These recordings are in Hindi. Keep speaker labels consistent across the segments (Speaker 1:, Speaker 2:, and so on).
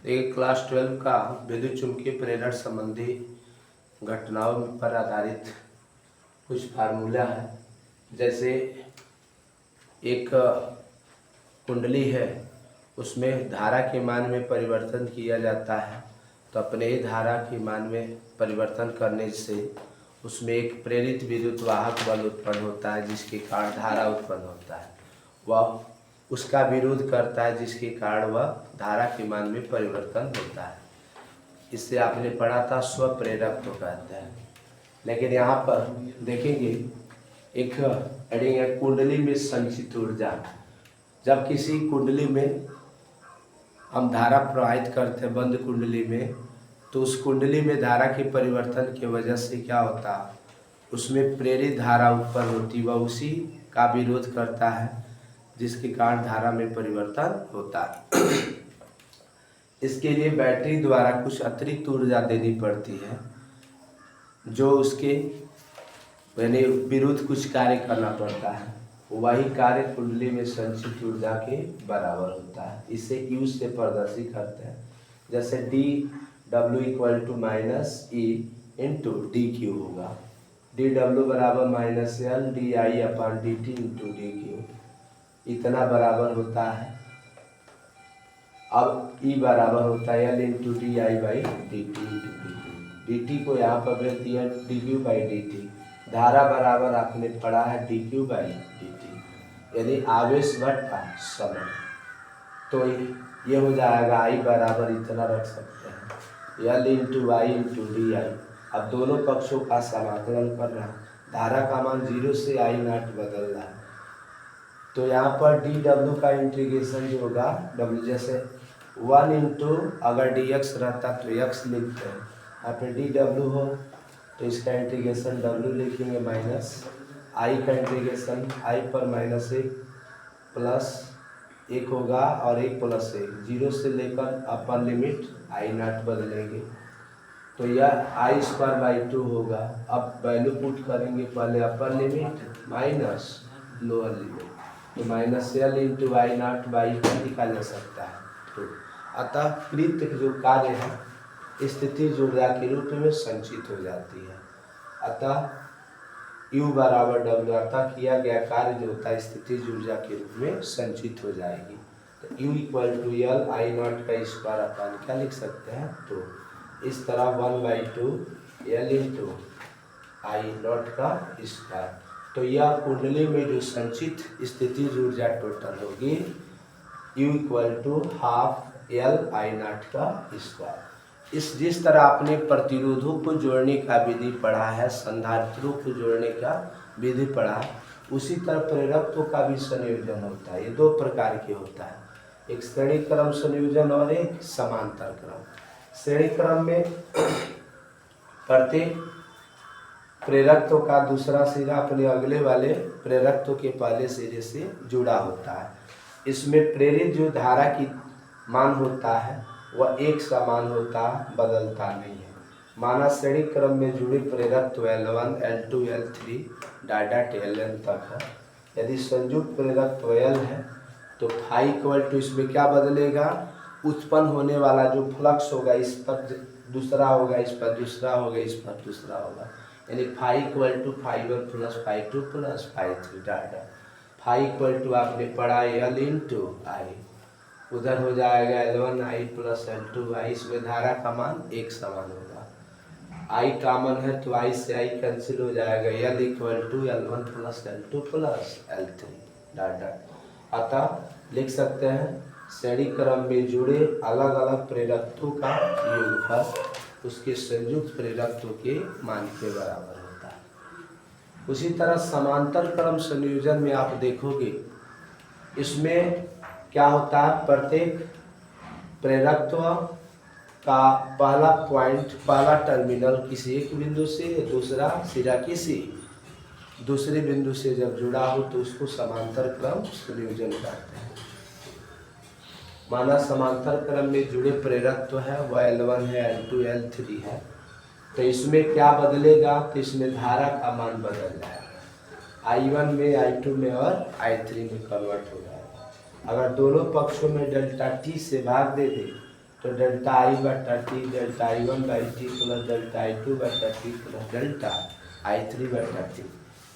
Speaker 1: एक क्लास 12 का विद्युत चुम्बकीय प्रेरण संबंधी घटनाओं पर आधारित कुछ फार्मूला है। जैसे एक कुंडली है, उसमें धारा के मान में परिवर्तन किया जाता है, तो अपने ही धारा के मान में परिवर्तन करने से उसमें एक प्रेरित विद्युत वाहक बल उत्पन्न होता है, जिसके कारण धारा उत्पन्न होता है। वह उसका विरोध करता है, जिसके कारण वह धारा के मान में परिवर्तन होता है। इससे आपने पढ़ा था स्वप्रेरक तो कहते हैं। लेकिन यहाँ पर देखेंगे एक हेडिंग है कुंडली में संचित ऊर्जा। जब किसी कुंडली में हम धारा प्रवाहित करते हैं बंद कुंडली में, तो उस कुंडली में धारा के परिवर्तन की वजह से क्या होता है, उसमें प्रेरित धारा उत्पन्न होती, वह उसी का विरोध करता है, जिसके कारण धारा में परिवर्तन होता है। इसके लिए बैटरी द्वारा कुछ अतिरिक्त ऊर्जा देनी पड़ती है, जो उसके यानी विरुद्ध कुछ कार्य करना पड़ता है। वही कार्य कुंडली में संचित ऊर्जा के बराबर होता है। इसे Q से प्रदर्शित करते हैं। जैसे dW equal to minus E into DQ होगा। dW बराबर minus L DI upon DT into DQ, इतना बराबर होता है। अब E बराबर होता है L into DI by DT into DQ। DT को यहाँ पर भेज दिया DQ बाई DT। धारा बराबर आपने पढ़ा है DQ बाई DT, यानी आवेश बटा समय। तो ये हो जाएगा I बराबर इतना रख सकते हैं L इंटू आई इंटू DI। अब दोनों पक्षों का समाकलन करना है। धारा का मान 0 से I नॉट बदल रहा है, तो यहाँ पर dW का इंटीग्रेशन जो होगा W, जैसे 1 इंटू अगर dx रहता तो x लिखते हैं, यहाँ पे dW हो तो इसका इंटीग्रेशन W लिखेंगे माइनस I का इंटीग्रेशन I पर माइनस 1 प्लस 1 होगा और 1 प्लस 1, 0 से लेकर अपर लिमिट I नॉट बदलेंगे, तो यह I स्क्वायर बाई 2 होगा। अब वैल्यू पुट करेंगे, पहले upper limit minus lower limit, तो minus L into I naught by लिखा जा सकता है। तो अतः कृत जो कार्य है स्थिति ऊर्जा के रूप में संचित हो जाती है। अतः U बराबर W, अतः किया गया कार्य जो होता है स्थिति ऊर्जा के रूप में संचित हो जाएगी। तो U equal to L I naught का स्क्वायर अपन क्या लिख सकते हैं, तो इस तरह 1/2 L इंटू आई नॉट का स्क्वायर। तो यह कुंडली में जो संचित स्थिति ऊर्जा टोटल होगी U equal to half L I naught का स्क्वायर। जिस तरह आपने प्रतिरोधों को जोड़ने का विधि पढ़ा है, संधारित्रों को जोड़ने का विधि पढ़ा है, उसी तरह प्रेरकत्व का भी संयोजन होता है। ये दो प्रकार के होता है, एक श्रेणी क्रम संयोजन और एक समांतर क्रम। श्रेणी क्रम में प्रत्येक प्रेरकत्व का दूसरा सिरा अपने अगले वाले प्रेरकत्व के पहले सिरे से जुड़ा होता है। इसमें प्रेरित जो धारा की मान होता है वह एक समान होता, बदलता नहीं है। माना श्रेणी क्रम में जुड़े प्रेरकत्व L1, L2, L3 direct Ln तक है। यदि संयुक्त प्रेरकत्व L है तो फाई इक्वल टू इसमें क्या बदलेगा, उत्पन्न होने वाला जो फ्लक्स होगा इस पर दूसरा होगा, इस पर दूसरा होगा, इस पर दूसरा होगा, यानी phi equal to phi one plus phi two plus फाई3 डायरेक्ट। फाई इक्वल टू आपने पढ़ा L इंटू आई, उधर हो जाएगा L1 आई प्लस L2 आई। इसमें धारा का मान एक समान होगा, I कॉमन है तो I से I कैंसिल हो जाएगा, L equal to L1 plus L2 plus L3 direct. अतः लिख सकते हैं श्रेणी क्रम में जुड़े अलग अलग प्रेरकत्वों का योगफल उसके संयुक्त प्रेरकत्व के मान के बराबर होता है। उसी तरह समांतर क्रम संयोजन में आप देखोगे, इसमें क्या होता है, प्रत्येक प्रेरकत्व का पहला पॉइंट, पहला टर्मिनल किसी एक बिंदु से, दूसरा सिरा किसी दूसरे बिंदु से जब जुड़ा हो तो उसको समांतर क्रम संयोजन कहते हैं। माना समांतर क्रम में जुड़े प्रेरकत्व है वह L1 है, L2, L3 है, तो इसमें क्या बदलेगा, तो इसमें धारा का मान बदल जाएगा, I1 में, I2 में और I3 में कन्वर्ट हो जाएगा। अगर दोनों पक्षों में डेल्टा T से भाग दे दे तो डेल्टा आई बटा T delta I one by T plus delta I two बटा T plus delta I three बटा टी।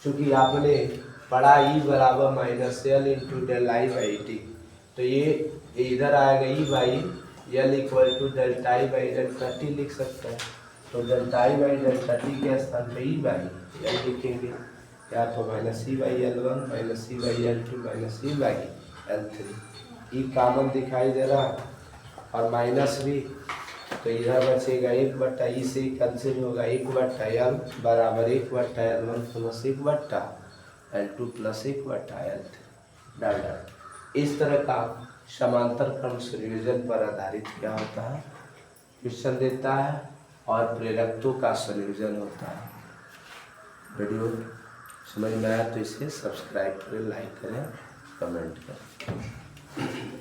Speaker 1: चूँकि आपने पढ़ा ई बराबर minus L into del I by T, तो ये इधर आएगा E by L equal to delta I by delta T लिख सकते हैं। तो delta I by delta T के स्थान पे ई बाई एल लिखेंगे, या तो minus E by L one minus E by L two minus E by L three. E common दिखाई दे रहा है और माइनस भी, तो इधर बचेगा एक बट्टा ई से कैंसिल होगा, एक बट्टा एल बराबर एक बट्टा एल वन प्लस एक बट्टा एल टू प्लस एक बट्टा एल थ्री डॉट। इस तरह का समांतर क्रम संयोजन पर आधारित क्या होता है, क्वेश्चन देता है और प्रेरकत्व का संयोजन होता है। वीडियो समझ में आया तो इसे सब्सक्राइब करें, लाइक करें, कमेंट करें।